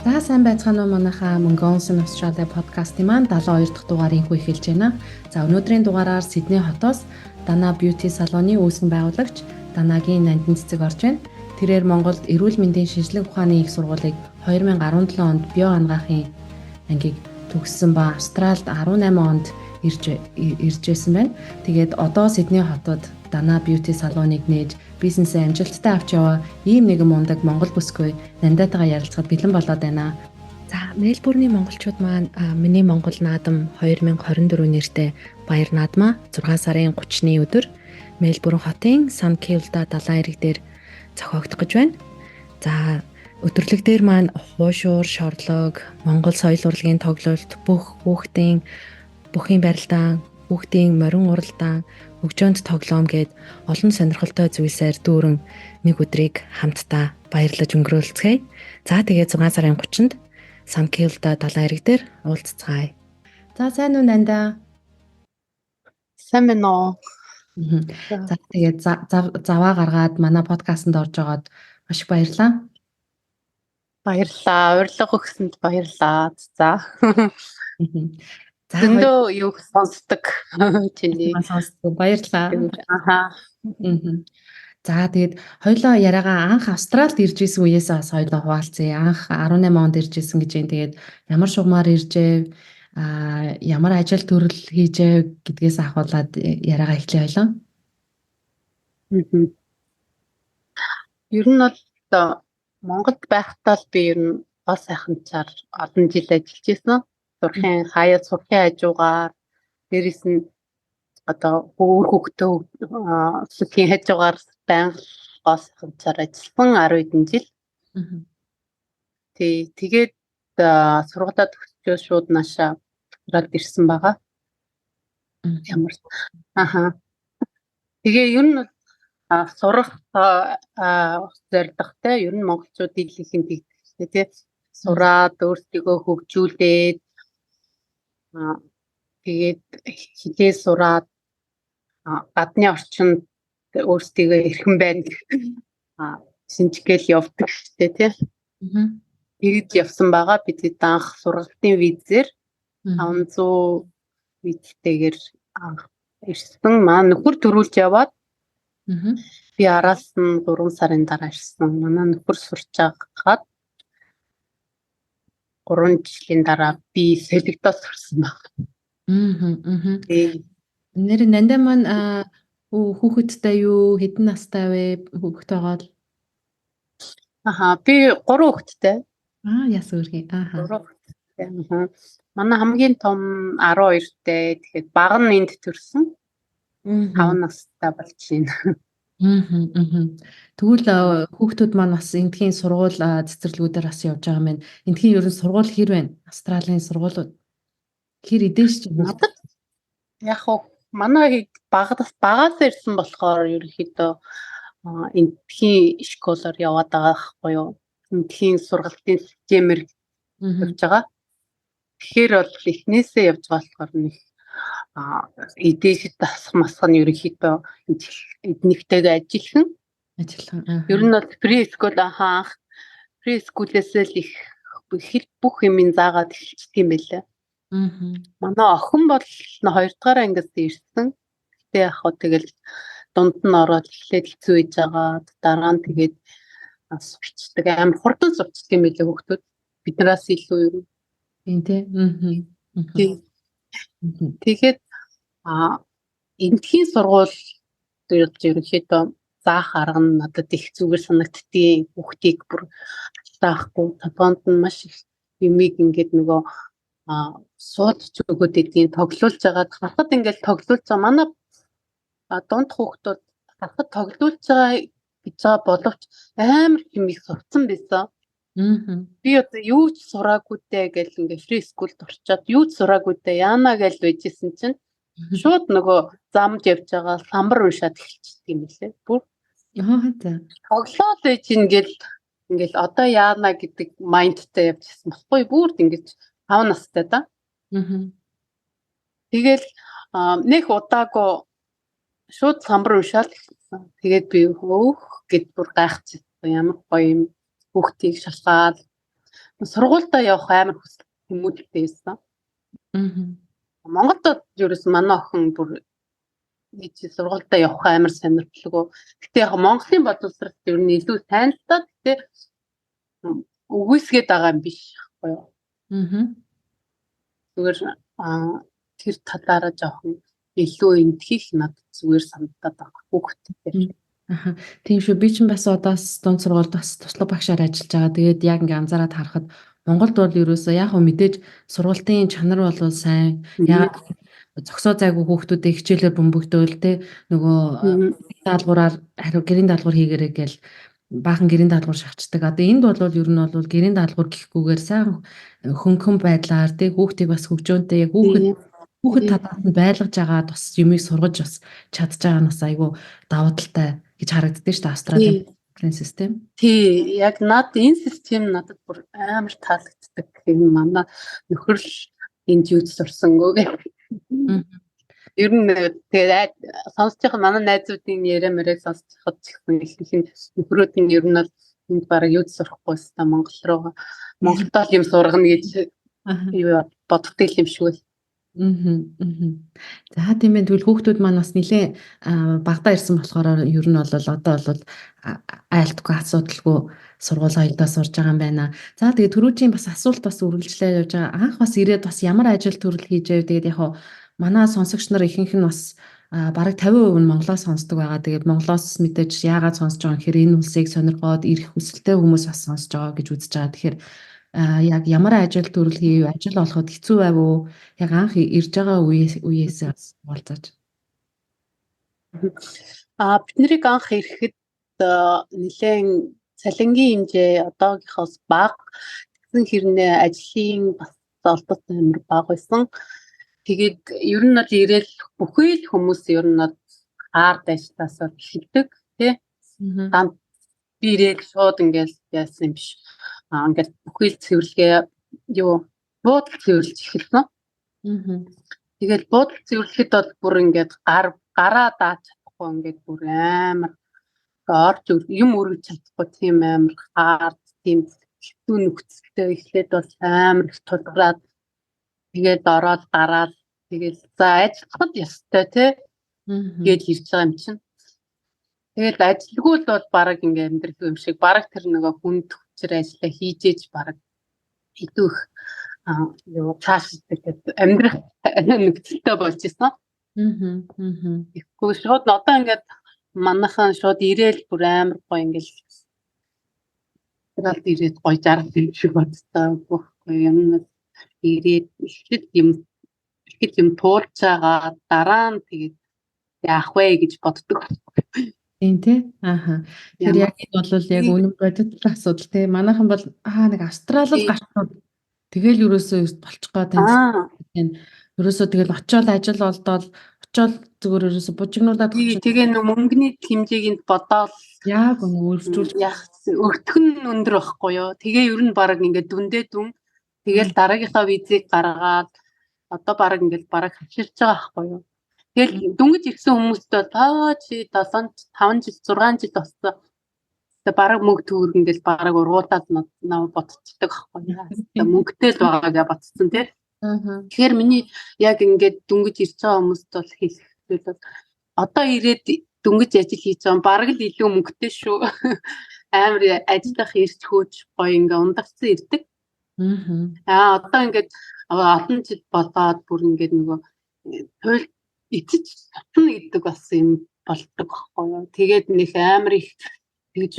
За сайн байцгаана уу манайхаа Mongolians in Australia подкастын маань 72 дахь дугаарыг эхэлж байна. За өнөөдрийн дугаараар Сидней хотоос Dana Beauty салууны үүсгэн байгуулагч Данагийн Нандин цэцэг орж байна. Тэрээр Монголд эрүүл мэндийн шинжилгээ ухааны их сургуулийг 2017 онд био анагаахын ангийг төгссөн ба Австральд 18 онд иржсэн байна. Тэгээд одоо Сидней хотод Dana Beauty салууныг нээж бизнесээ амжилттай авч яваа ийм нэгэн мундаг монгол бүсгүй Нандатайгаа ярилцахад бэлэн болоод байна. За, Мельбурний монголчууд маань миний монгол наадам 2024 нэртэй баяр наадмаа 6 сарын 30-ны өдөр Мельбурн хотын Санкилда далайн эрэг дээр зохиогдох гэж байна. За, өдөрлөг дээр маань хуушуур, шорлог, монгол соёл урлагийн тоглолт, бүхний барилдаан, хүүхдийн морин уралдаан, хөгжөөнд тоглоом гээд олон сонирхолтой зүйлсээр дүүрэн нэг өдрийг хамтдаа баярлаж өнгөрүүлцгээе. За тэгээд 6 сарын 30-нд Санкилда далайн эрэг дээр уулзцгаая. За сайн уу Нанда? Сайн байна уу? За тэгээд заваа гаргаад манай подкастт орж байгаад маш их баярлалаа. Баярлалаа. Урилга өгсөнд баярлалаа. За. За зөндөө юу сонсдог чиний. Сонсдог баярлалаа. Аха. За тэгээд хоёлоо яриагаа анх Австралид ирж исэн үеэсээ бас хоёлоо хуваалцъя. Анх 18 онд ирж исэн гэж юм. Тэгээд ямар шугамар иржээ, ямар ажил төрөл хийжээ гэдгээс ахуулаад яриагаа эхлэе хоёлоо. Ер нь бол Монголд байхдаа л би ер нь гол сайханчаар олон жил ажиллаж байсан. Сурахын хажуугаар дээрээс нь одоо хүүхдээ өсөхийн хажуугаар байнга гол сайханчаар ажилласан 10 хэдэн жил. Тэгээд сургуулаа төгсчөө шууд наашаа гараад ирсэн байгаа. Ямар Тэгээ ер нь сурах зорилготой ер нь монголчууд дийлэнх нь тэгдэг тий. Сураад өөрсдийгөө хөгжүүлээд тэгээд хилээ сураад гадны орчинд өөрсдийгөө эрхэн байна шинжгээл явдаг штэ тий. Тэгж явсан байгаа. Бид анх сургалтын визээр 500 визтэйгээр ирсэн. Маа нөхөр төрүүлж яваад би араас нь 3 сарын дараа ирсэн. Манай нөхөр сурч байгаад 3 жилийн дараа би солигдоод сурсан байна. Нэр Нанда маань хүүхэдтэй юу, хэдэн настай вэ? Хүүхэд байгаа л. Би 3 хүүхэдтэй. Яс өөрхий. 3 хүүхэдтэй. Манай хамгийн том 12-тэй. Тэгэхээр баг нь энд төрсөн. 5 настай болж байна. Тэгвэл хүүхдүүд маань бас эндхийн сургууль цэцэрлэгүүдээр бас явж байгаа юм байна. Эндхийн ерөн сургууль хэр байна? Австралийн сургуулиуд хэр эдэж ч юм уу? Яг уу манай багаас ирсэн болохоор ерөнхийдөө эндхийн школоор яваад байгаа байхгүй юу? Эндхийн сургалтын системээр явж байгаа. Тэгэхээр бол эхнээсээ явж байгаа болохоор нэг эдэж тасмасх нь ерөнхийдөө эднийхтэйгээ ажиллах. Ер нь бол прескул прескулээсээ л их бүх юмыг заагаад эхэлчихдэг юм байлаа. Манай охин бол 2 дугаар ангиас ирсэн. Гэтэ яг хөө тэгэл дунд нь ороод эхлээд хэцүү байж байгаа. Дараа нь тэгээд сурчдаг. Амар хурдан сурчдаг юм байлаа хүүхдүүд. Биднээс илүү юу. Тэгээд эндхийн сургууль ерөнхийдөө заах арга нь надад их зүгээр санагдтiin. Хүүхдийг бүр таахгүй. Тодгоонд нь маш их юмыг ингээд нөгөө суудч өгөөд идгийн тоглуулж байгаад хахад ингээд тоглуулж байгаа. Манай дунд хүүхдүүд хахад тоглуулж байгаа гэж байгаа боловч амар юм их сурцсан байсан. Би одоо юу ч сураагүй дээ гэл ингээд фри скулд орчоод юу ч сураагүй дээ яана гэл байжсэн чинь шууд нөгөө замд явж байгаа самбар уншаад эхэлчихдэг юм лээ. Бүр тоглоод байж ингээл одоо яана гэдэг майндтай явжсэн баггүй бүр ингэж 5 настай да. Тэгэл нэг удаагүй шууд самбар уншаад эхэлсэн. Тэгээд би гэд бүр гайхчихсан. Ямар гоё юм хүүхдийг шалгаад сургуультай явах амар хүсэл хүмүүсттэй байсан. Монголд ерөөс манай охин бүр сургуультай явах амар сонирхолтой. Гэтэ яг Монголын боловсрол ер нь илүү сайн л та. Гэтэ үгүйсгээд байгаа юм биш байхгүй юу? Зүгээр тэр талаараа жоохон илүү энтхих надад зүгээр санагдаад байгаа хүүхдтэй. Тийм шүү. Би чинь бас одоо дунд сургуульд бас туслах багшаар ажиллаж байгаа. Тэгээд яг ингээ анзаараад харахад Монголд бол ерөөсөө яг хөө мэдээж сургуулийн чанар бол сайн. Яг зөксөө зайгүй хүүхдүүдээ хичээлээр бөмбөгдөөл те нөгөө даалгавраар хариу гэрийн даалгавар хийгээрэй гэл баахан гэрийн даалгавар шавчдаг. Одоо энд бол ер нь бол гэрийн даалгавар гэхгүйгээр сайн хөнгөн байдлаар те хүүхдийг бас хөгжөөнтэй яг хүүхэд татаад нь байлгаж байгаа бас юмыг сургаж бас чадж байгаа нь бас айгүй давуу талтай гэж харагддаг шүү дээ Австралийн систем. Тий, яг энэ систем надад бүр амар таалагддаг. Энэ манай нөхөр л энд юу сурсангөө гэх. Ер нь тэгээд сонсож байгаа манай найзуудын яриа сонсоход ихэнх нөхрүүд нь ер нь бол энд бараг юу сурахгүй өстой Монгол руу Монголд л юм сургана гэж боддог юм шиг байна. За тийм байх. Тэгвэл хүүхдүүд маань бас нэлээ багтаа ирсэн болохоор ер нь бол одоо бол айлтгүй асуудалгүй сургууль хоёрдоо сурж байгаа юм байна. За тэгээд түрүүчийн бас асуулт бас үргэлжлээ явж байгаа. Анх бас ирээд бас ямар ажил төрөл хийж байв. Тэгээд яг манай сонсогч нар ихэнх нь бас бараг 50% нь Монголоос сонсдог байгаа. Тэгээд Монголоос мэдээж яагаад сонсож байгаа гэхээр энэ улсыг сонирхоод ирэх хүсэлтэй хүмүүс бас сонсож байгаа гэж үзэж байгаа. Тэгэхээр яг ямар ажил төрөл хийв, ажил олоход хэцүү байв уу? Яг анх ирж байгаа үеэс болцооч. Бид нарыг анх ирэхэд нэлээд цалингийн хэмжээ одоогийнхоос бага. Тэгсэн хэрнээ ажлын бас олдот амар бага байсан. Тэгээд ер нь бол ирээл бүхий л хүмүүс ер нь хаар дайштаас эхэлдэг тий. Би ирээл шууд ингээл яасан юм биш. Ингээд бүхий л цэвэрлэгээ буудал цэвэрлж эхэлсэн. Тэгээд буудал цэвэрлэхэд бол бүр ингээд гараа дааж чадахгүй ингээд бүр амар орж юм өргөж чадахгүй тийм амар хаард тийм хэвтүү нөхцөлтэй эхлээд бол амар их тулгараад тэгээд ороод гараад тэгээд за ажиллахад ёстой тий гэж ирж байгаа юм чинь. Тэгээд ажилгүй л бол баг ингээ амьдрэх юм шиг баг тэр нөгөө хүнд хүчээр ажиллаа хийжээж баг идэх цаашддаг амьдрах нөхцөлтэй болж ирсэн. Тэгэхгүй шууд одоо ингээд манайхан шууд ирээл бүр амар гоё ингээл тэгэл ирээд гоё жаргал юм шиг бодсон. Байхгүй юм ирээд ихэд юм туулж байгаа дараа нь тэгээд яах вэ гэж боддог. Тийм тий. Тэр яг энэ бол яг үнэн бодит асуудал тий. Манайхан бол нэг Австрал гарчнууд тэгэл ерөөсөө болчих гоо таньсан. Ерөөсөө тэгэл очиод ажил олдоод очиод зүгээр ерөөсөө бужигнуулаад тэгээ мөнгөний хэмжээг бодоод яг өөрчилж өртөх нь өндөр байхгүй юу. Тэгээ ер нь баг ингээд дүндээ дүн тэгэл дараагийнхаа визийг гаргаад одоо баг ингээд баг хавчирч байгаа байхгүй юу. Тэгэл дүнгэж ирсэн хүмүүст бол чи 5 жил 6 жил болсон. Тэгээ баг мөнгө төгөр ингээд баг ургуулад нав ботцдаг байхгүй юу. Мөнгөтэй л байгаа гэж ботцсон тий. Тэгэхээр миний яг ингээд дүнгэж ирж байгаа хүмүүст бол хэлэхэд бол одоо ирээд дүнгэж ажил хийж байгаа баг л илүү мөнгөтэй шүү. Амар ажиллах ирч хөөж гоё ингээд ундарсан ирдэг. Одоо ингээд олон жил болоод бүр ингээд нөгөө туйл эцэж татна гэдэг бас юм болдог байхгүй юу. Тэгээд нэг амар их тэгж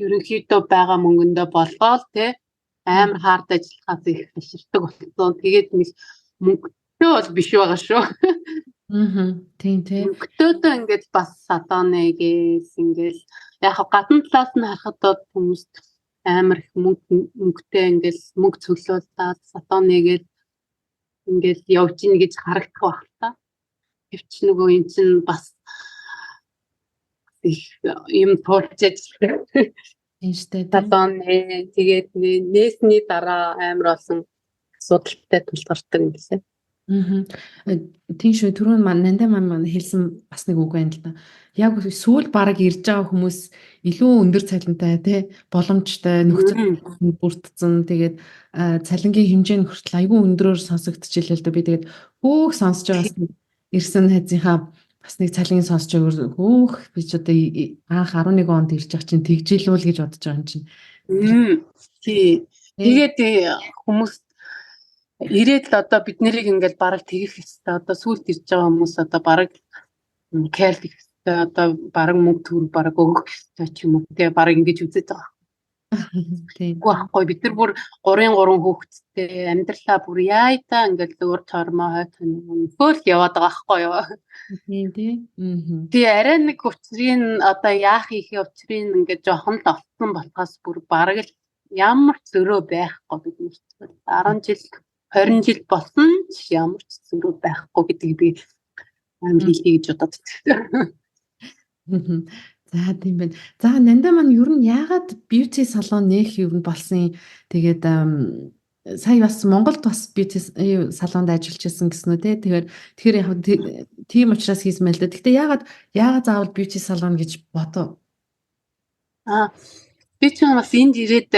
ерөнхийдөө байгаа мөнгөндөө болгоол тий амар хаард ажиллахаас их биширдэг болсон. Тэгээд нэг мөнгөтэй бол биш байгаа шүү. Тийм тий. Мөнгөтэй ингээд бас одоо нэгээс ингээд яг гадна талаас нь харахад хүмүүс амар их мөнгөтэй ингээд мөнгө цөглүүлээд одоо нэгээд ингээд явж ийн гэж харагдах байх та. Гэвч нөгөө эн чинь бас их юм туулж ажиллах. Тийм шүү дээ. Одоо тэгээд нээсний дараа амар болсон асуудалтай тулгардаг юм гэсэн. Тийм шүү. Түрүүн нандаа маань хэлсэн бас нэг үг байна л да. Яг сүүл бараг ирж байгаа хүмүүс илүү өндөр цалинтай тий боломжтой нөхцөл бүрдсэн. Тэгээд цалингийн хэмжээ нь хүртэл айгүй өндрөөр сонсогдчихлээ л да. Би тэгээд хөөх сонсож байгаа бас ирсэн хайзынхаа бас нэг цалингийн сонсож байгаа хөөх би ч одоо анх 11 онд ирж байгаа чинь тэгжилүүл гэж бодож байгаа юм чинь. Тэгээд хүмүүс ирээд л одоо бид нарыг ингээд бараг тэгэх хэвээр одоо сүулт ирж байгаа хүмүүс одоо бараг кэйл гэх хэвээр одоо бараг мөнгө төр бараг өгөх хэвээр ч юм уу тэгээ бараг ингэж үзэж байгаа. Тийм. Гоохгүй бид нар бүр 3 хүүхэдтэй амьдралаа бүр яайтаа ингээд өөр тормоо хойт хөл яваад байгаа байхгүй юу. Тийм. Тэгээ арай нэг учрын одоо яах ихе учрын ингээд жоохон л олсон болохоос бүр бараг л ямар ч зөрөө байхгүй бид нарт 10 жил 20 жил болсон ч ямар ч зөрөө байхгүй гэдгийг би амар хэлье гэж бодод. За тийм байна. За нандаа маань ер нь яагаад beauty салон нэх ер нь болсон. Тэгээд сая бас Монголд бас beauty салонд ажиллаж байсан гэсэн үү те. Тэгэхээр яг тийм учраас хийсэн байл да. Гэхдээ яагаад заавал beauty салон гэж бодов? Би ч бас энд ирээд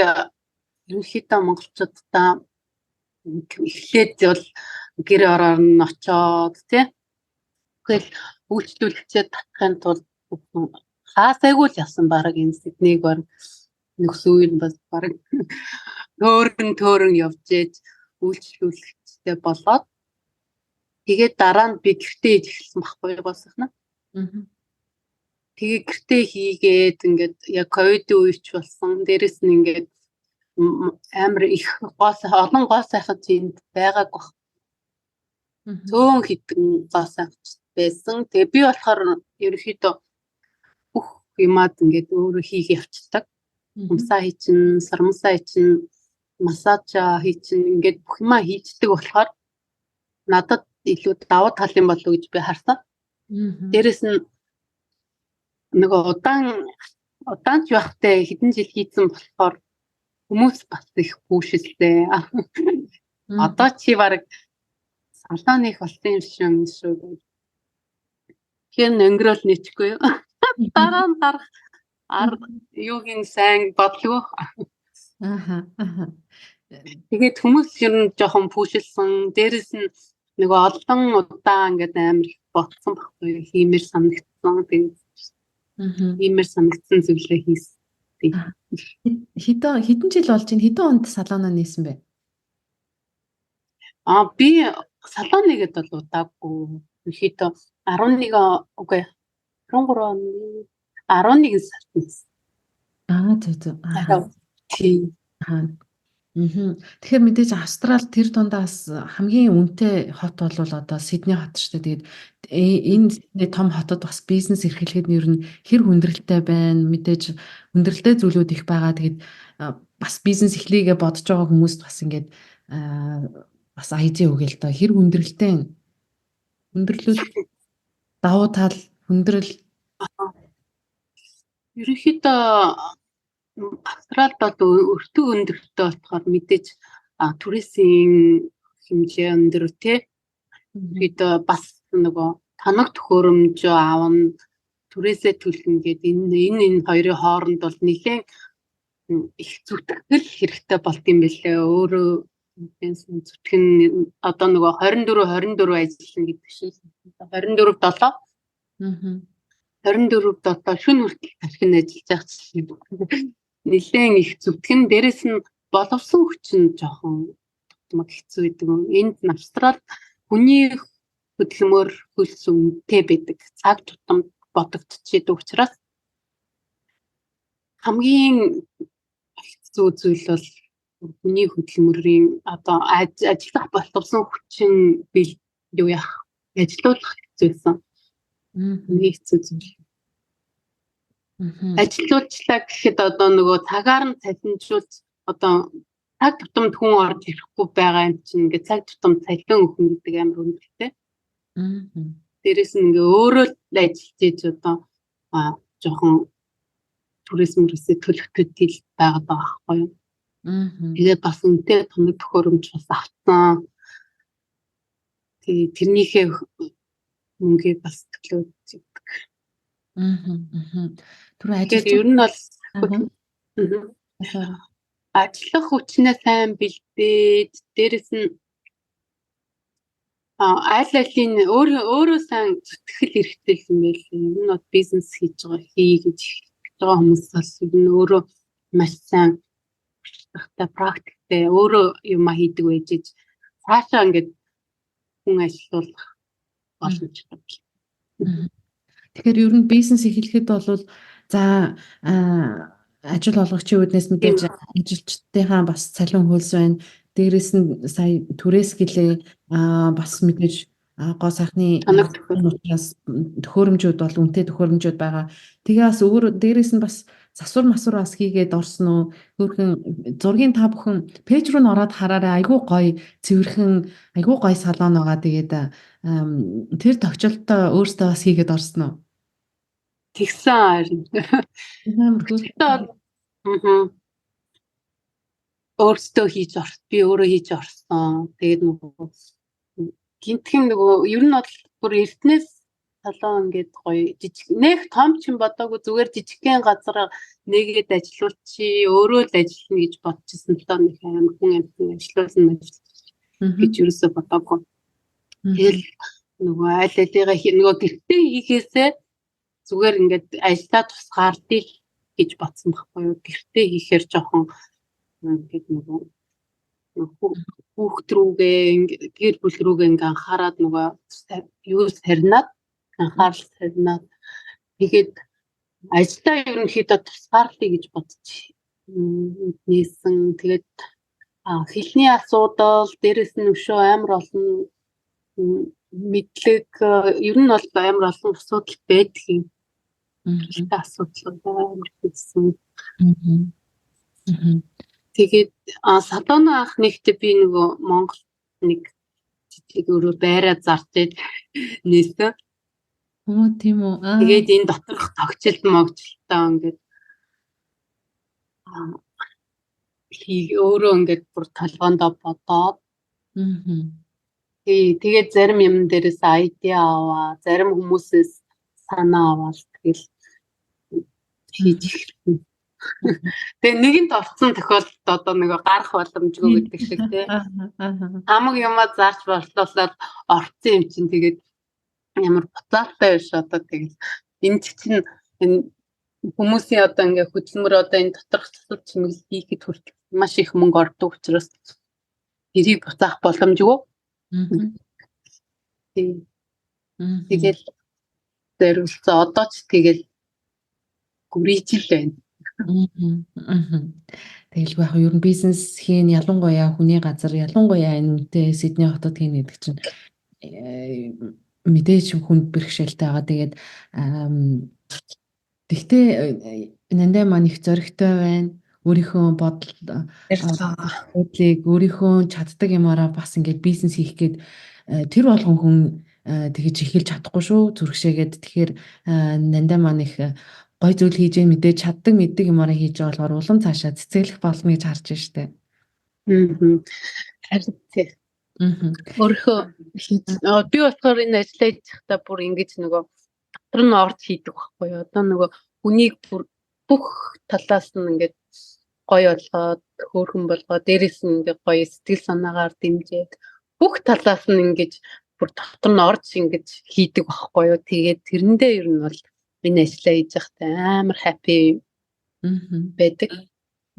ерөнхийдөө монголчуудаа эхлээд бол гэр ороор нь очоод тий. Тэгэл үйлчлүүлэгчээ татахын тулд хаасайгүй л явсан баг энэ Сиднейг баг нөхсөн үеийн бас баг төөрөн явж ээж үйлчлүүлэгчтэй болоод тэгээд дараа нь би гэртээ хийж эхэлсэн байхгүй басна. Тэгээ гэртээ хийгээд ингээд яг ковидын үеч болсон. Дээрэс нь ингээд амар их олон гоо сайхан чинь байгаагүй. Цөөн хитэн гоо сайхан байсан. Тэгээ би болохоор ерөөхдөө бүх юмад ингээд өөрөө хийх явцдаг. Умсаа хийчин, сармсаа хийчин, массаж хийчин ингээд бүх юмаа хийждэг болохоор надад илүү давуу тал юм болов уу гэж би харсан. Дээрэс нь нөгөө удаан ч байхтай хэдэн жил хийсэн болохоор хүмүүс бас их бүшилтэй. Одоо чи баг салоныг болсон юм шүү. Хэн өнгөрөөл нэчгүй. Дараа нь дарах юугийн сайн бодлоо. Тэгээд хүмүүс ер нь жоохон бүшилсэн. Дээрэс нь нөгөө олон удаа ингээд амар ботсон баггүй хиймэр санагдсан. Тэгээд иймэр санагдсан зүйлээ хийсэн. Хэдэн жил болж байна? Хэдэн онд салоноо нээсэн бэ? Би салоныг бол удаагүй. Ерөнхийдөө 11 үгүй 13 оны 11 сард нээсэн. Тийм. Тэгэхээр мэдээж Австрал тэр дундаас хамгийн үнэтэй хот бол одоо Сидней хот шүү дээ. Тэгээд энэ том хотод бас бизнес эрхлэхэд нь ер нь хэр хүндрэлтэй байна. Мэдээж хүндрэлтэй зүйлүүд их байгаа. Тэгээд бас бизнес эхлэегээ бодож байгаа хүмүүст бас ингээд бас айдын үгэл доо хэр хүндрэлтэй хүндрэлүүд давуу тал хүндрэл ерөнхийдөө Австралид бол өртөг өндөртэй болохоор мэдээж туризмын хэмжээ өндөр тий. Ерөнхийдөө бас нөгөө тоног төхөөрөмж аавн түрээсээ төлнө гэдэг энэ хоёрын хооронд бол нэлээд их зүтгэл хэрэгтэй болт юм бэлээ. Өөрөө зүтгэн одоо нөгөө 24 ажиллана гэдэг шиг 24/7 24/7 шөнө хүртэл тархин ажиллаж байгаа. Нэлээд их зүтгэн дээрэс нь боловсон хүч нь жоохон хэцүү гэдэг. Энд Австрал хүний хөдөлмөр хөлс үнэтэй байдаг. Цаг тутамд бодогдчихэдэг учраас хамгийн хэцүү зүйл бол хүний хөдөлмөрийн одоо ажиллах боловсон хүчин бий юу яах ажиллуулах хэцүүсэн. Нэг хэцүү зүйл. Ажиллуулчлаа гэхэд одоо нөгөө цагаар нь цалинжуулж одоо цаг тутамд хүн орж ирэхгүй байгаа юм чинь ингээд цаг тутамд цалин өгөх гэдэг амар үнэтэй. Дээрэс нь ингээ өөрөө л ажиллаж ийж одоо жоохон туризмээсээ төлөвлөлтөд байгаад байгаа байхгүй юу. Тэгээд бас үнэтэй тоног төхөөрөмж бас авсан. тэрнийхээ мөнгийг бас төлөөд. Түр Тэгэхээр ер нь бол sorry. Ажиллах хүчнээ сайн бэлдээд дээрэс нь аль алин өөрөө сайн зүтгэл хэрэгтэй юм байл. Ер нь бол бизнес хийж байгаа гэж байгаа хүмүүс бас ер нь өөрөө маш сайн та практиктэй өөрөө юм хийдэг байж цаашаа ингээд хүн ажилуулах боломжтой. Тэгэхээр ер нь бизнес эхлэхэд бол за ажил олгогчийн үүднээс мэдээж ажилчдынхаа бас цалин хөлс байна. Дээрээс нь сая түрээс гэлээ бас мэдээж гоо сайхны учраас төхөөрөмжүүд бол үнэтэй төхөөрөмжүүд байгаа. Тэгээ бас өөр дээрээс нь бас засвар масвар бас хийгээд орсон уу? Хөөрхөн зургийн та бүхэн пэйж руу н ороод хараарай. Айгуу гоё цэвэрхэн айгуу гоё салон байгаа. Тэгээд тэр тогтчлолтоо өөртөө бас хийгээд орсон уу? Тэгсэн харин. Өөртөө хийж орсон. Би өөрөө хийж орсон. Тэгээд нөгөө гинтхэн нөгөө ер нь бол бүр эртнээс салон ингээд гоё жижиг нэх том ч юм бодоогүй зүгээр жижигхэн газар нэгээд ажиллуулчи өөрөө л ажиллана гэж бодчихсон л доо нэг амар хүн амьтан ажиллуулна гэж ерөөсөө бодоогүй. Тэгэл нөгөө аль алигаа нөгөө гэртээ хийхээсээ зүгээр ингээд ажиллаа тусгаардыг гэж бодсон байхгүй юу. Гэртээ хийхээр жоохон ингээд нөгөө хүүхд рүүгээ гэр бүл рүүгээ ингээ анхаарад нөгөө юу сарнаад анхаарал сарнаад тэгээд ажиллаа ерөнхийдөө тусгаарлыг гэж бодож нээсэн. Тэгээд хэлний асуудал дээрэс нь өшөө амар олон мэдлэг ер нь бол амар олон асуудал байдаг юм. Асуудал амар хэвсэн. Тэгээд салон анх нэгтээ би нөгөө Монгол нэг жижиг өөрөө байраа зарж нээсэн. Тийм үү. Тэгээд энэ доторх тогтчлт могчлтаа ингээд өөрөө ингээд бүр толгоондоо бодоод тэгээд зарим юм дээрээс айдиа аваа, зарим хүмүүсээс санаа аваад тэгэл хийж эхэлсэн. Тэгээ нэгэнд орцсон тохиолдолд одоо нэг гарах боломжгүй гэдэг шиг тий. Хамаг юмаа зарж борлуулаад орцсон юм чинь тэгээд ямар буцаатай биш одоо тэгэл энэ чинь энэ хүмүүсийн одоо ингээ хөдөлмөр одоо энэ доторх засвар чимэглэл хийхэд хүртэл маш их мөнгө ордог учраас тэрийг буцаах боломжгүй. Тэгэл зориулсан одоо ч тэгэл гүрийжил байна. Тэгэлгүй яг ер нь бизнес хийн ялангуяа хүний газар ялангуяа энэ үнэтэй Сидней хотод хийн гэдэг чинь мэдээж хүнд бэрхшээлтэй байгаа. Тэгээд тэгтээ нандаа маань их зоригтой байна. Өөрийнхөө бодлыг өөрийнхөө чаддаг юмараа бас ингээд бизнес хийх гээд тэр болгон хүн тэгэж эхэлж чадахгүй шүү. Зүрхшээгээд тэгэхээр нандаа маань их гой зүйл хийж мэдээж чаддаг мэддэг юмараа хийж байгаа болохоор улам цаашаа цэцэглэх болно гэж харж байна штэ. Харин тий. Өөрийнхөө би болохоор энэ ажиллаа хийж байхдаа бүр ингэж нөгөө дотор нь орж хийдэг байхгүй юу. Одоо нөгөө хүнийг бүр бүх талаас нь ингээд гоё болгоод хөөрхөн болгоод дээрээс нь ингээд гоё сэтгэл санаагаар дэмжиж бүх талаас нь ингэж бүр дотор нь орж ингэж хийдэг байхгүй юу. Тэгээд тэрэндээ ер нь бол энэ ажиллаа хийж байхдаа амар хаппи байдаг.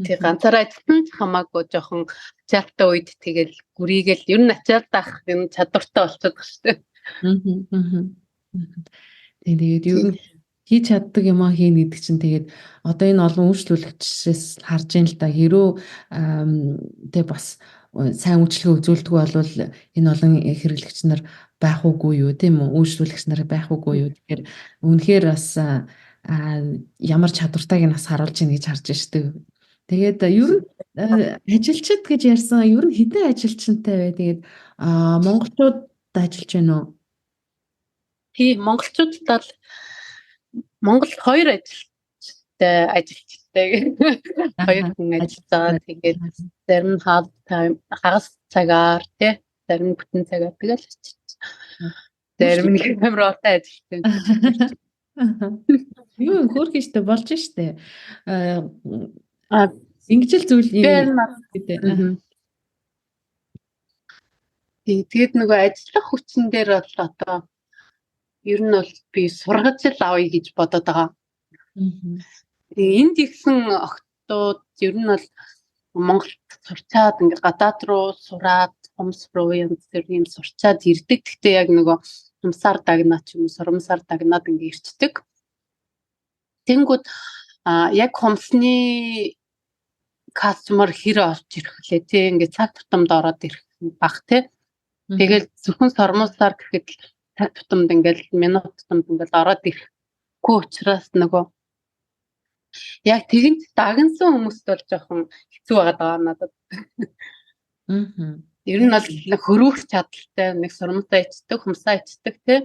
Тэг ганцаараа ажилласан ч хамаагүй жоохон ачаалттай үед тэгэл гүрийгээл ер нь ачаалтах юм чадвартай болчиход байгаа шүү дээ. Тэгээд ер нь хийж чаддаг юм аа хийнэ гэдэг чинь тэгээд одоо энэ олон үйлчлүүлэгчээс харж ийн л да хэрөө тэг бас сайн үйлчлэгээ үзүүлдэг бол энэ олон хэрэглэгч нар байх уугүй юу тийм үү үйлчлүүлэгч нар байх уугүй юу тэгэхээр үнэхээр бас ямар чадвартайг нь бас харуулж ийн гэж харж штэ. Тэгээд ер нь ажилчид гэж ярьсан ер нь хэдэн ажилчинтай вэ? Тэгээд монголчууд ажиллаж байна уу? Тийм монголчуудад Монголд 2 ажилчтай хоёр хүн ажиллаж байгаа. Тэгээд зарим нь хагас цагаар тий зарим бүтэн цагаар тэгэл очиж. Зарим нэг амар олон ажилттай. Юу хөөх штэ болж штэ. Аа Ингэж л зүйл юм гэдэг. Тэгээд нөгөө ажиллах хүчин дээр бол одоо ер нь бол би сургаж л авъя гэж бодоод байгаа. Энд ирсэн охтууд ер нь бол Монголд сурчаад ингээ гадаад руу сураад хумс руу янз бүрийн сурчаад ирдэг. Гэхдээ яг нөгөө хумсаар дагнаад ч юм уу сурамсаар дагнаад ингээ ирчдэг. Тэнгүүд яг хумсны кастомер хэр орж ирэх лээ тий ингээ цаг тутамд ороод ирэх баг тий. Тэгэл зөвхөн сормосоор гэхэд цаг тутамд ингээл минут тутамд ингээл ороод ирэхгүй учраас нөгөө яг тэгэнт дагнсан хүмүүст бол жоохон хэцүү байгаа надад. Ер нь бол хөрвөх чадaltaй нэг сурамтаа ичдэг, хумсаа ичдэг тий.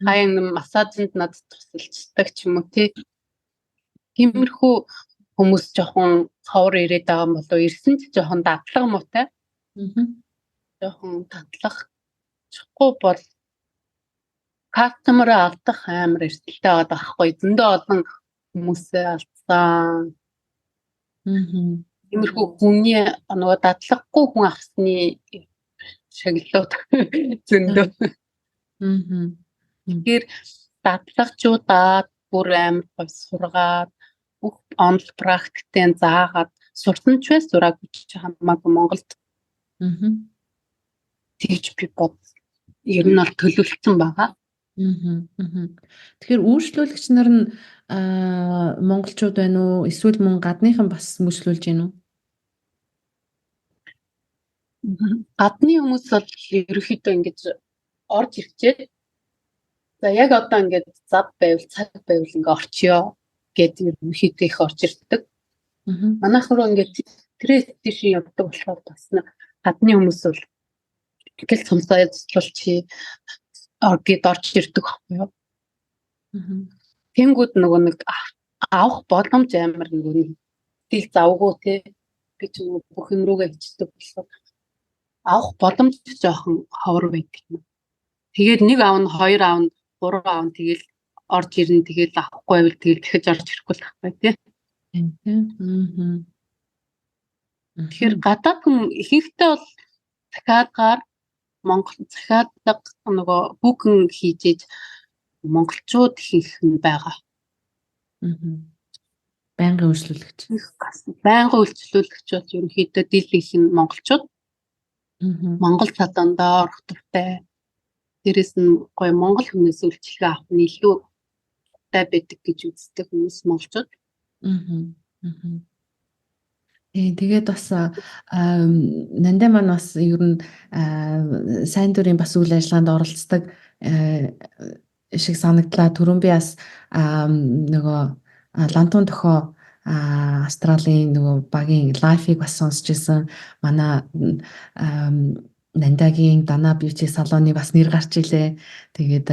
Хаяа массажинд надад тусалцдаг ч юм уу тий. Тиймэрхүү хүмүүс жоохон цовор ирээд байгаа юм болов ирсэн ч жоохон дадлага муутай. Жоохон татлах чихгүй бол кастомер алдах амар эрсдэлтэй байгаа байхгүй зөндөө олон хүмүүсээ алдсан. Тиймэрхүү хүний нөгөө дадлаггүй хүн авсны шаглалууд зөндөө. Тэгэхээр дадлагчудаад бүр амар гой сургаад бүх онл практиктэй заагаад сурсан ч бас зураагүй ч хамаагүй Монголд. Тэгж би бод ер нь бол төлөвлөсөн байгаа. Тэгэхээр үйлчлүүлэгч нар нь монголчууд байна уу? Эсвэл мөн гадныхан бас мөслүүлж байна уу? Гадны хүмүүс бол ерөөхдөө ингэж орж ирчээ. За яг одоо ингэж зав байвал цаг байвал ингэ орчё гэдэг ерөөхдөө их орж ирдэг. Манайх руу ингэж стресс тийш явдаг болохоор бас гадны хүмүүс бол тэгэл цомцоо яцлуулчих оргид орж ирдэг байхгүй юу. Тэнгүүд нөгөө нэг авах боломж амар нөгөө нэг завгүй тий би ч бүх юм руугаа хичдэг болохоор авах боломж жоохон ховор байдаг юм. Тэгээд нэг аав нь 2 аав нь 3 аав нь тэгэл орж ирнэ тэгэл авахгүй байвал тэгэл дахиж орж ирэхгүй л байхгүй тий. Тэгэхээр гадаад хүн ихэнхдээ бол захиадгаар Монгол захиадаг нөгөө бүхэн хийж монголчууд хийх нь байгаа. Байнгын үйлчлүүлэгч. Байнгын үйлчлүүлэгч бол ерөнхийдөө дийлийнх нь монголчууд. Монгол цадандаа орох туртай. Дээрэс нь гоё монгол хүнээс үйлчлэгээ авах нь илүү тай байдаг гэж үздэг хүмүүс монголчууд. Тэгээд бас нандаа маань бас ер нь сайн дурын бас үйл ажиллагаанд оролцдог шиг санагдлаа. Түрүүн би бас нөгөө лантун тохоо Австралийн нөгөө багийн лайфыг бас сонсч ирсэн. Манай Нандагийн Dana Beauty салоны бас нэр гарч илээ. Тэгээд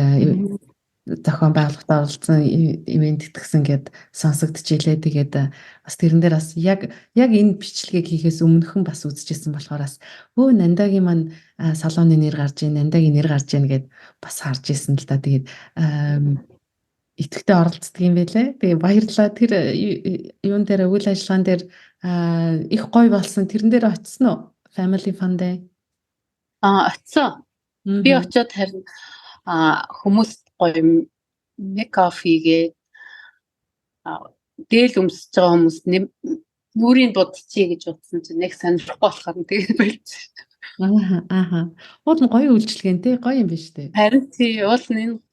зохион байгуулалтад оролцсон ивент итгэсэн гэд сонсогдчихжээ. Тэгээд бас тэрэн дээр бас яг энэ бичлэгийг хийхээс өмнөхөн бас үзчихсэн болохоор бас Нандагийн маань салоны нэр гарч ийн, Нандагийн нэр гарч ийн гэд бас харж ирсэн л да. Тэгээд итгэвтэй оролцдог юм байлээ. Тэгээд баярлалаа. Тэр юун дээр үйл ажиллагаан дээр их гоё болсон. Тэрэн дээр очсон уу? Family Fun Day. Очсон. Би очиод харин хүмүүс гоё мейкап хийгээд дээл өмсөж байгаа хүмүүс нүрийн дуудчихъя гэж утсан чинь нэг сонирхохгүй болохоор тэгээд байлаа. Уул нь гоё үйлчлэгэнтэй гоё юм биш үү? Харин тий уул нь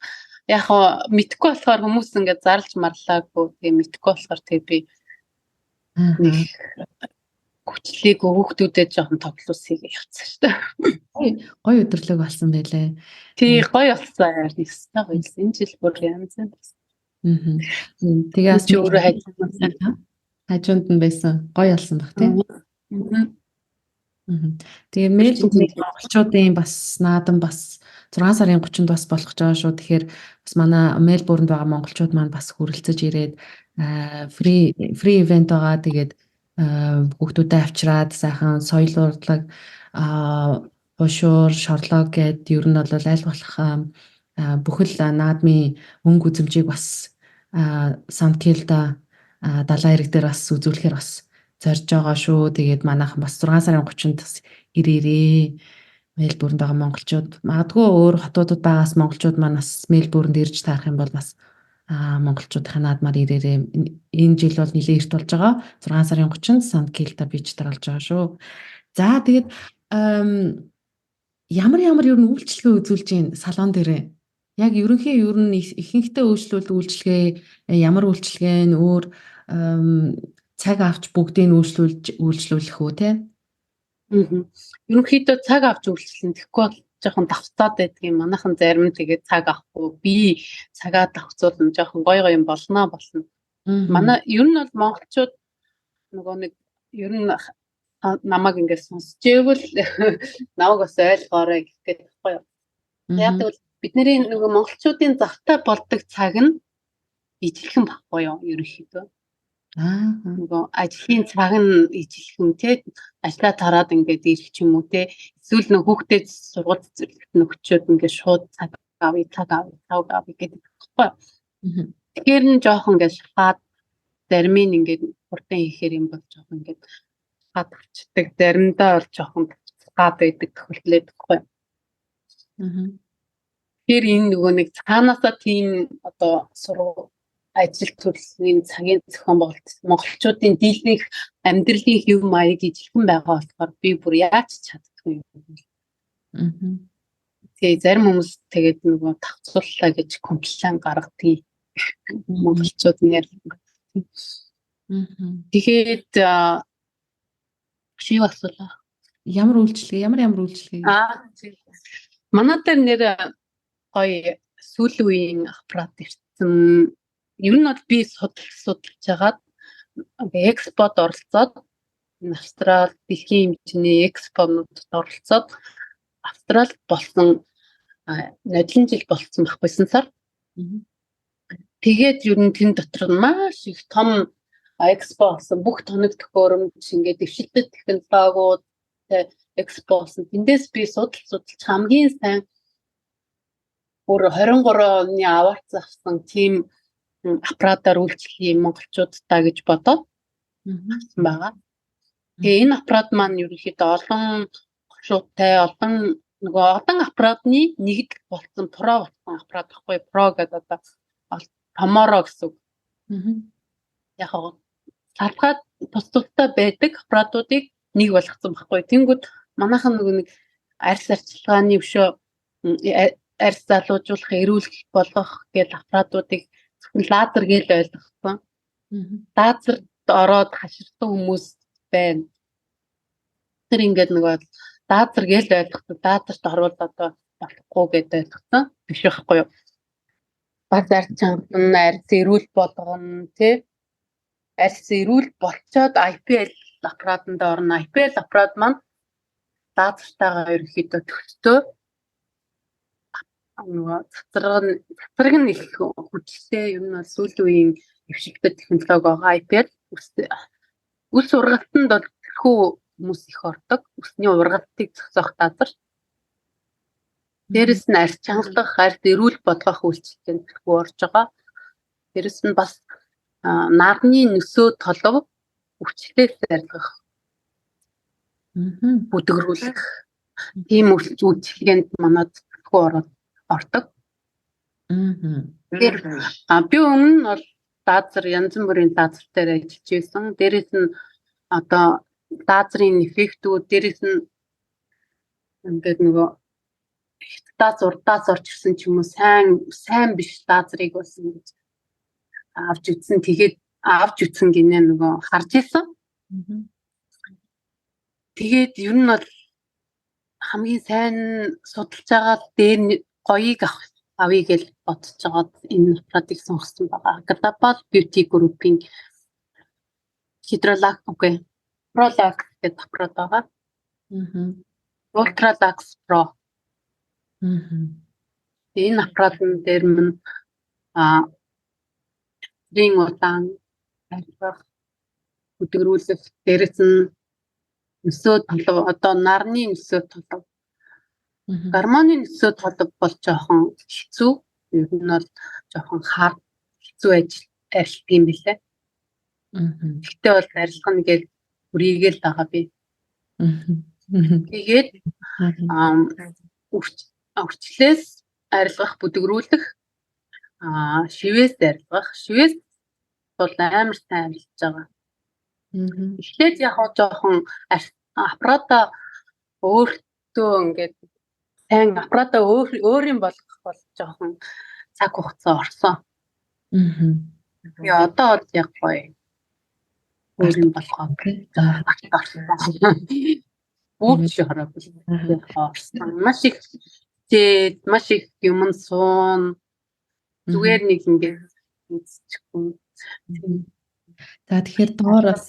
яг мэдхгүй болохоор хүмүүс ингээд зарлж марлаагүй тэгээд мэдхгүй болохоор тэгээд би нэг хүчлийг хүүхдүүдэд жоохон тоглоусыг явцсан шүү дээ. Гоё өдөрлөг болсон байлээ. Тий гоё болсон яар нэгстэй гоёлсон. Энэ жил бүр янз янз. Тэгээс чи өөрөө хажуунд нь байсан гоё болсон баг тий. Тэгээ Мельбурний монголчуудын бас наадам бас 6 сарын 30-нд бас болох гэж байгаа шүү. Тэгэхээр бас манай Мельбурнд байгаа монголчууд маань бас хүрэлцэж ирээд фри ивент байгаа. Тэгээд хүүхдүүдэд авчираад сайхан соёл урлаг хошуур, шорлог гэд ер нь бол аль болох бүхэл наадмын өнгө үзэмжийг бас Сандкилда далайн эрэг дээр бас үзүүлэхээр бас зорж байгаа шүү. Тэгээд манайхан бас 6 сарын 30-нд бас ирээрээ. Мельбурнд байгаа монголчууд магадгүй өөр хотуудад байгаас монголчууд маань бас Мельбурнд ирж таарах юм бол бас монголчуудын наадмаар ирээрээ. Энэ жил бол нэлээд эрт болж байгаа. 6 сарын 30-нд Сандкилда бич дээр болж байгаа шүү. За тэгээд ямар ер нь үйлчлэгээ үзүүлж байна салон дээр? Яг ер нь ихэнхдээ үйлчлэгээ ямар үйлчлэгээ нь өөр цаг авч бүгдийг үйлчлүүлэх үү те? Ерөнхийдөө цаг авч үйлчлэн тэгэхгүй бол жоохон давцаад байдаг юм. Манайхан зарим тэгээд цаг авахгүй би цагаа давцуулна жоохон гоё юм болно. Манай ер нь бол монголчууд нөгөө нэг ер нь намайг ингээд сонсч ивэл намайг бас ойлгоорой гэх гээд байхгүй юу. Яг тэгвэл бидний нөгөө монголчуудын завтай болдог цаг нь ижилхэн баггүй юу ерөнхийдөө. Нөгөө ажлын цаг нь ижилхэн те ажлаа тараад ингээд ирэх ч юм уу те эсвэл нөгөө хүүхдээ сургууль цэцэрлэгт нөгчөөд ингээд шууд цаг авъя гэдэг баггүй юу. Тэгэхээр нь жоохон ингээд шахаад зарим нь ингээд хурдан хийхээр юм бол жоохон ингээд шахаад авчдаг. Заримдаа бол жоохон гад байдаг тохиолдол байхгүй юу. Тэгэхээр энэ нөгөө нэг цаанаасаа тийм одоо ажил төрлийн цагийн зохион байгуулалт монголчуудын дийлэнх амьдралын хэв маяг ижилхэн байгаа болохоор би бүр яаж чаддгүй юм. Тэгээ зарим хүмүүс тэгээд нөгөө тавцууллаа гэж комплайн гаргадаг монголчууд нэр. Тэгээд шив асуулаа. Ямар үйлчлэгээ? Манай дээр нэр гоё сүүлийн үеийн аппарат ирсэн. Ер нь бол би судалж хагаад экспод оролцоод Австрал дэлхийн хэмжээний экспонуудад оролцоод Австралид болсон нодлон жил болсон баггүйсэн сар. Тэгээд ер нь тэн дотор маш их том экспо болсон. Бүх тоног төхөөрөмж ингээд дэвшилтэт технологиуд экспо болсон. Тэндээс би судалж хамгийн сайн бүр 23 оны аварц авсан тийм аппаратаар үйлчлэх юм монголчуудтай гэж бодоод авсан байгаа. Тэгээ энэ аппарат маань ерөнхийдөө олон аппаратны нэгд болсон про болсон аппарат байхгүй про гэдэг одоо томоро гэсэн. Яг салгаад тусдалтай байдаг аппаратуудыг нэг болгосон байхгүй. Тэнгүүд манайхан нэг арьс арчилгааны өшөө арьс залуужуулах, эрүүлэх болгох гэдэг аппаратуудыг лазер гэж ойлгосон. Лазерд ороод хаширсан хүмүүс байна. Тэр ингээд нөгөө лазер гэж ойлгосон. Лазерт оруулаад одоо болохгүй гэдэг ойлгосон. Биш байхгүй юу? Бас арьс чангалан, арьс эрүүл болгоно, тий? Арьс эрүүл болцоод IPL аппаратанд орно. IPL аппарат маань лазертайгаа ерөнхийдөө төгсдөө цацраг нь их хүчтэй юм бол сүүлийн үеийн дэвшилтэт технологи байгаа IPL үс ургалтанд бол тэрхүү хүмүүс их ордог. Үсний ургалтыг зогсоох газар. Дээрэс нь арьс чангалах, арьс эрүүл болгох үйлчлэгэнд тэрхүү орж байгаа. Дээрэс нь бас нарны нөсөө толгов өвчлөөс арилгах. Бүдгэрүүлэх тийм үйлчлэгэнд манад тэрхүү ордог. Би өмнө бол лазер янз бүрийн лазер дээр ажиллаж байсан. Дээрээс нь одоо лазерын эффектүүд дээрээс нь ингээд нөгөө урдаас орж ирсэн ч юм уу сайн биш лазерыг бас ингэж авч үзсэн. Тэгээд авч үзсэн гинэ нөгөө харж ирсэн. Тэгээд ер нь бол хамгийн сайн судалж байгаа дээр гоёыг авъя гэж бодож байгаа энэ аппаратыг сонгосон байгаа. Global Beauty Group-ийн Prolax гэдэг аппарат байгаа. Ultralax Pro. Энэ аппаратн дээр мань рин удаан арилгах, бүдгэрүүлэх, дээрээс нь нөсөө толгой одоо нарны нөсөө толгой Гормоны нөсөө толб бол жоохон хэцүү. Ер нь бол жоохон хэцүү арилт юм билээ. Гэхдээ бол арилгах нэгээл үрийгээл байгаа би. Тэгээд өвчлөөс арилгах, бүдгрүүлэх, шивээс арилгах. Шивээс бол амар сайн арилж байгаа. Эхлээд яг жоохон аппарата өөртөө ингээд сайн аппарата өөрийн болгох бол жоохон цаг хугацаа орсон. Тэгээ одоо яг гоё өөрийн болгоо. Бүгд шараагүй орсон. Маш их юм суун зүгээр нэг ингээд үзчихгүй. За тэгэхээр доороос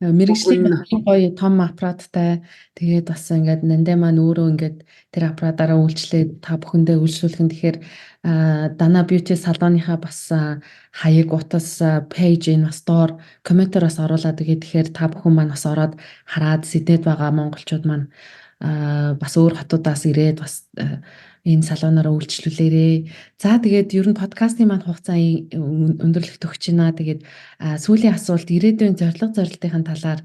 мэрэгжлийн гоё том аппараттай тэгээд бас ингээд нандаа маань өөрөө ингээд тэр аппаратаараа үйлчлээд та бүхэндээ үйлчлүүлэх нь тэгэхээр Dana Beauty салоныхаа бас хаяг утас пэйж энэ бас доор комментароос оруулаад тэгэхээр та бүхэн маань бас ороод хараад Сиднейд байгаа монголчууд маань бас өөр хотуудаас ирээд бас энэ салонаараа үйлчлүүлээрээ. За тэгээд ер нь подкастын маань хугацаа өндөрлөгт өгч байна. Тэгээд сүүлийн асуулт ирээдүйн зорилгын талаар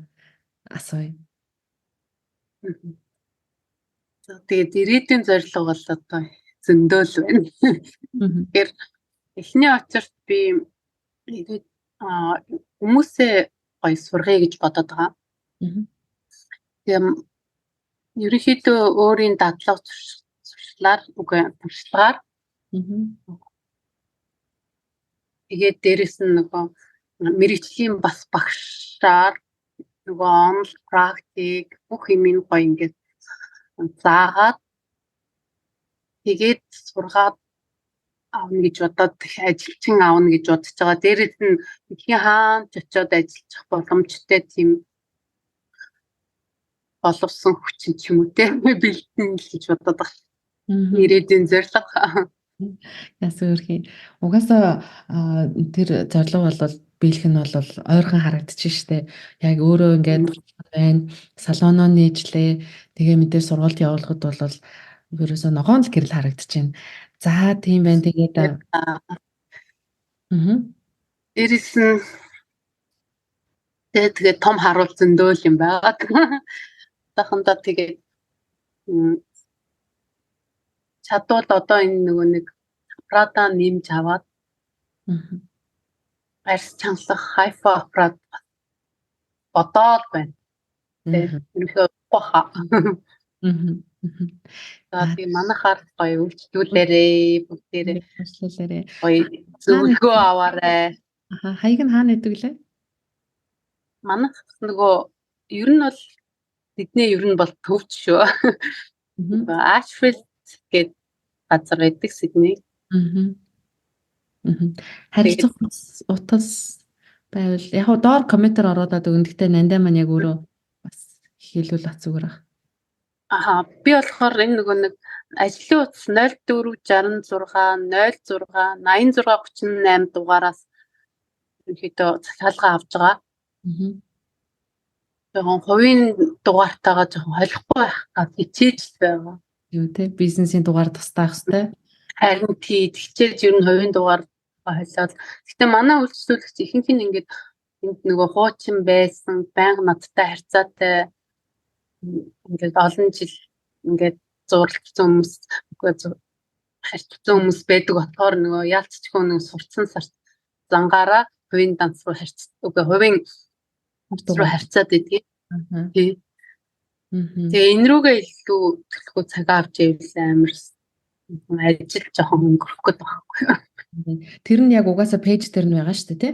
асууя. Тэгээд ирээдүйн зорилго бол одоо зөндөө л байна. Тэгэхээр эхний очирт би хүмүүсээ гоё сургая гэж бодоод байгаа. Тэгээд ерөнхийдөө өөрийн дадлага туршлагаар тэгээд дээрэс нь нөгөө мэрэгжлийн бас багшаар нөгөө онл практик бүх юм гоё ингээд заагаад тэгээд сургаад авна гэж бодоод ажилчин авна гэж бодож байгаа. Дээрээс нь дэлхийн хаан очиод ажиллах боломжтой тийм боловсон хүчин ч юм уу те бэлтэн л гэж бодоод байгаа. Ирээдүйн зорилго. Яс өөрхий. Угаасаа тэр зорилго бол биелэх нь бол ойрхон харагдчих штэ. Яг өөрөө ингээд байна. Салоноо нээжлээ. Тэгээ мэдээ сургалт явуулахад бол ерөөсөө ногоон л гэрэл харагдчихээн. За тийм байна. Тэгээд дээрээс нь тэгээд том харуул зөндөө юм байгаа. Дахандаа тэгээд чадвал одоо энэ нөгөө нэг аппарата нэмж аваад арьс чангалах хайфа аппарат бодоод байна. Тэгээд баха. За би манайхаар гоё үйлчлүүлээрээ бүгдээрээ гоё зөвлөгөө аваарай. Хаяг нь хаана идэг лээ? Манайх нөгөө ер нь бол бидний ер нь бол төвч шүү. Ашфилд гээд газар байдаг Сидней. Харилцах утас байвал яг доор комментар оруулаад өгөн. Гэхдээ нандаа маань яг өөрөө бас хэлүүл ат зүгээр ах. Би болохоор энэ нөгөө нэг ажлын утас 0466 06 8638 дугаараас ерөнхийдөө захиалга авч байгаа. Тэгвэл хувийн дугаартайгаа жоохон холихгүй байх гэж хичээж байгаа. Юу те бизнесийн дугаар тусдаах хэрэгтэй. Харин тэгчээж ер нь хувийн дугаар холиод. Гэтэ манай үйлчлүүлэгч ихэнх нь ингээд энд нөгөө хуучин байсан, байнга надтай харьцаатай ингээд олон жил ингээд зурлагдсан хүмүүс, харьцсан хүмүүс байдаг болохоор нөгөө яалтчгүй нэг сурцсан зангаараа хувийн данс руу хувийн руу харьцаад идэгий. Тэгээ энэ рүүгээ илүү төлөхөө цаг авч ивэл амар ажил жоохон өнгөрөх гээд байхгүй. Тэр нь яг угаасаа пэйж дээр нь байгаа шүү дээ, тий?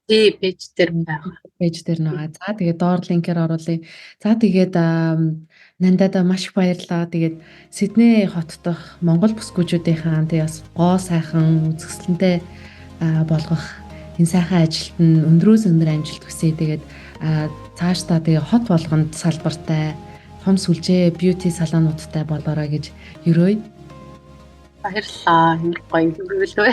Тий, пэйж дээр байгаа. Пэйж дээр нь байгаа. За тэгээд доор линкээр оруулъя. За тэгээд нандаад маш их баярлалаа. Тэгээд Сидней хот дахь Монгол бүсгүйчүүдийнхаа тий бас гоо сайхан үзэсгэлэнтэй болгох энэ сайхан ажилд нь өндрөөс өндөр амжилт хүсье. Тэгээд цааш та тэгээ хот болгонд салбартай том сүлжээ бьюти салонуудтай болоорой гэж ерөөй. Баярлалаа. Хэмжээ гоё хөвлөө.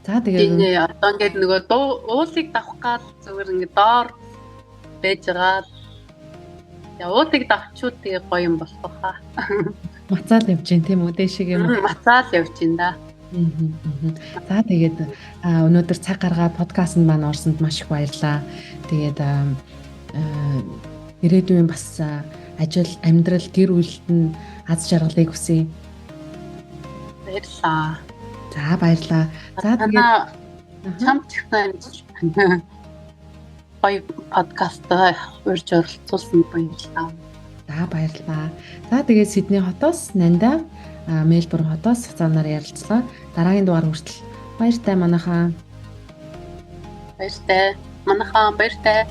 За тэгээ одоо ингээд нөгөө уулыг давах гал зүгээр ингээд доор байж байгаа. Уудаг давчууд тэгээ гоё юм болох хаа. Мацаал явж гин тийм үү дэшиг юм. Мацаал явж гин да. За тэгээд өнөөдөр цаг гаргаад подкастт маань орсонд маш их баярлалаа. Тэгээд ирээдүйн бас ажил, амьдрал, гэр бүлд нь аз жаргалыг хүсье. Баярлалаа. За баярлалаа. За тэгээд чамд ихтэй гоё подкаст урьж оролцуулсан баярлалаа. За баярлалаа. За тэгээд Сидней хотоос Нанда, Мельбурн хотоос цаанаар ярилцлаа. Дараагийн дугаар хүртэл баяртай манайхаа. Баяртай. Манайхаа баяртай.